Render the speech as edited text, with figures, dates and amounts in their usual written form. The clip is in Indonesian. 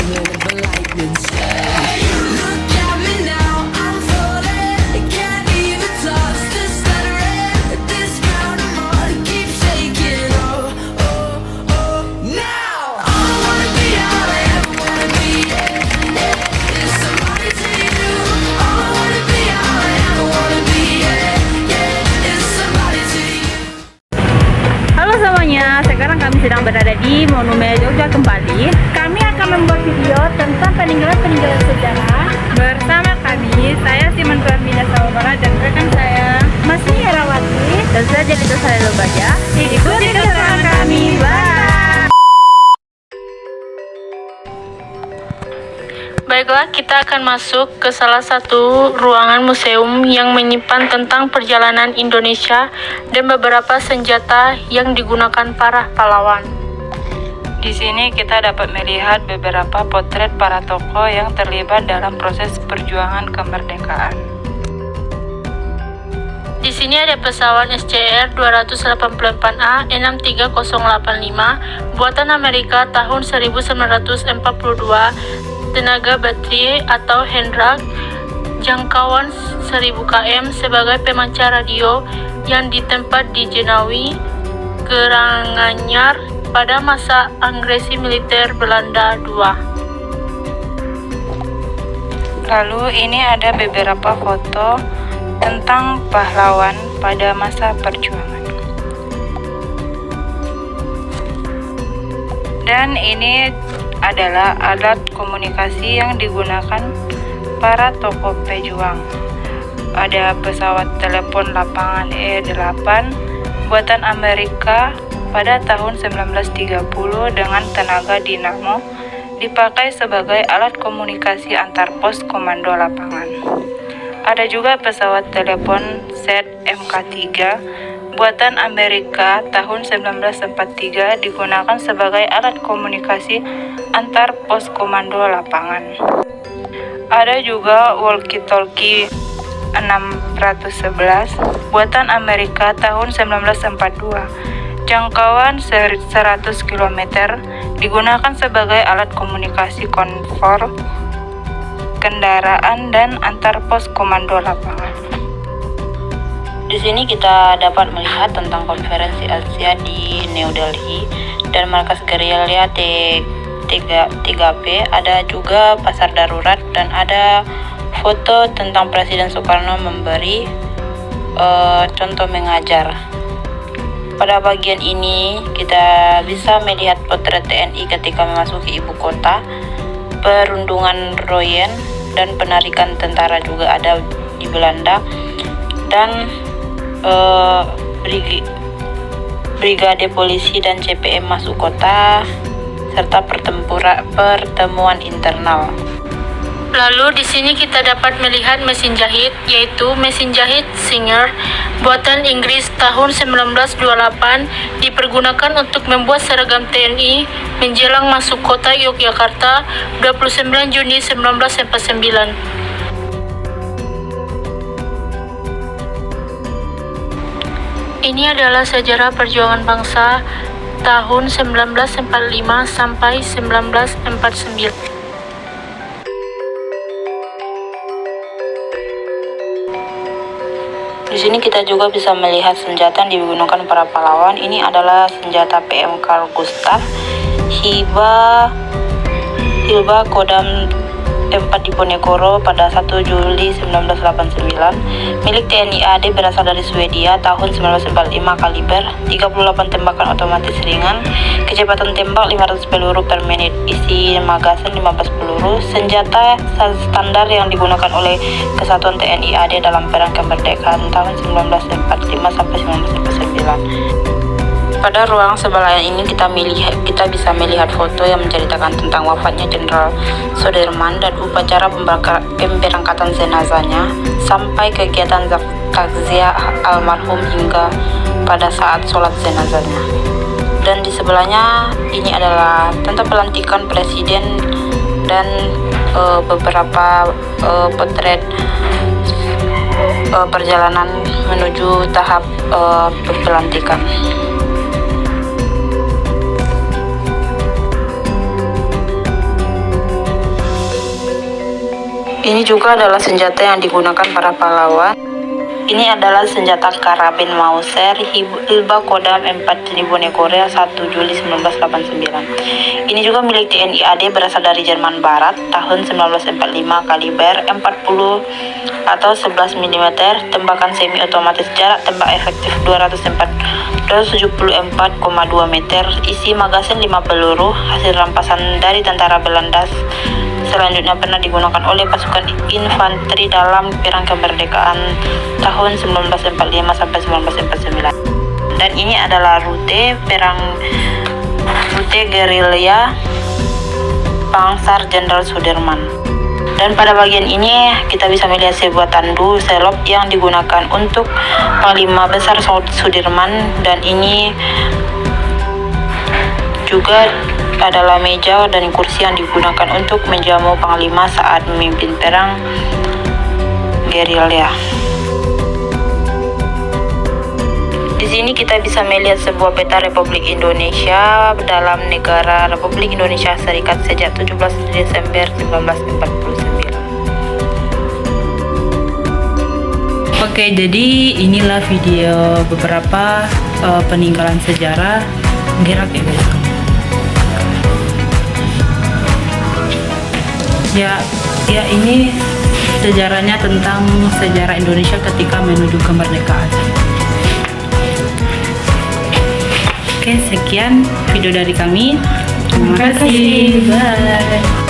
Halo semuanya, sekarang kami sedang berada di Monumen Jogja kembali. Kami akan membuat video tentang peninggalan-peninggalan sejarah bersama kami. Saya Simon Tuarmina Sawabara dan rekan saya Masni Herawati. Dan saya Jelita Salelobaja. Ikuti keterangan kami. Bye. Baiklah, kita akan masuk ke salah satu ruangan museum yang menyimpan tentang perjalanan Indonesia dan beberapa senjata yang digunakan para pahlawan. Di sini kita dapat melihat beberapa potret para tokoh yang terlibat dalam proses perjuangan kemerdekaan. Di sini ada pesawat SCR 284A E63085 buatan Amerika tahun 1942. Tenaga baterai atau Hendrak, jangkauan 1000 km sebagai pemancar radio yang ditempat di Jenawi, Karanganyar pada masa agresi militer Belanda II. Lalu ini ada beberapa foto tentang pahlawan pada masa perjuangan. Dan ini adalah alat komunikasi yang digunakan para tokoh pejuang. Ada pesawat telepon lapangan E8 buatan Amerika pada tahun 1930 dengan tenaga dinamo, dipakai sebagai alat komunikasi antar pos komando lapangan. Ada juga pesawat telepon ZMK-3 buatan Amerika tahun 1943 digunakan sebagai alat komunikasi antar pos komando lapangan. Ada juga walkie-talkie 611 buatan Amerika tahun 1942. Jangkauan 100 km digunakan sebagai alat komunikasi konvoi kendaraan dan antar pos komando lapangan. Di sini kita dapat melihat tentang konferensi Asia di New Delhi dan markas gerilya T3P. Ada juga pasar darurat dan ada foto tentang Presiden Soekarno memberi contoh mengajar. Pada bagian ini kita bisa melihat potret TNI ketika memasuki ibu kota, perundungan Royen dan penarikan tentara juga ada di Belanda, dan brigade polisi dan CPM masuk kota serta pertemuan internal. Lalu di sini kita dapat melihat mesin jahit, yaitu mesin jahit Singer buatan Inggris tahun 1928, dipergunakan untuk membuat seragam TNI menjelang masuk kota Yogyakarta 29 Juni 1949. Ini adalah sejarah perjuangan bangsa tahun 1945 sampai 1949. Di sini kita juga bisa melihat senjata yang digunakan para pahlawan. Ini adalah senjata PM Carl Gustaf Hilba Kodam 4 Diponegoro pada 1 Juli 1989. Milik TNI AD berasal dari Swedia tahun 1945, kaliber 38 tembakan otomatis ringan, kecepatan tembak 500 peluru per menit, isi magasin 15 peluru, senjata standar yang digunakan oleh Kesatuan TNI AD dalam Perang Kemerdekaan tahun 1945 sampai 1949. Pada ruang sebelah ini kita bisa melihat foto yang menceritakan tentang wafatnya Jenderal Sudirman dan upacara pemberangkatan jenazahnya sampai kegiatan takziah almarhum hingga pada saat sholat jenazahnya. Dan di sebelahnya ini adalah tentang pelantikan presiden dan beberapa potret perjalanan menuju tahap pelantikan. Ini juga adalah senjata yang digunakan para pahlawan. Ini adalah senjata karabin Mauser Hilba Kodam 4 Tribune Korea 1 Juli 1989. Ini juga milik TNI AD berasal dari Jerman Barat tahun 1945, kaliber 40 atau 11 mm, tembakan semi otomatis, jarak tembak efektif 274,2 meter, isi magasin 5 peluru, hasil rampasan dari tentara Belanda. Selanjutnya pernah digunakan oleh pasukan infanteri dalam perang kemerdekaan tahun 1945 sampai 1949. Dan ini adalah rute gerilya Pangsar Jenderal Sudirman. Dan pada bagian ini kita bisa melihat sebuah tandu selop yang digunakan untuk Panglima Besar Sudirman, dan ini juga adalah meja dan kursi yang digunakan untuk menjamu Panglima saat memimpin perang gerilya. Di sini kita bisa melihat sebuah peta Republik Indonesia dalam negara Republik Indonesia Serikat sejak 17 Desember 1949. Oke, jadi inilah video beberapa peninggalan sejarah Gerak ya guys. Ya ini sejarahnya tentang sejarah Indonesia ketika menuju kemerdekaan. Oke, sekian video dari kami. Terima kasih. Bye.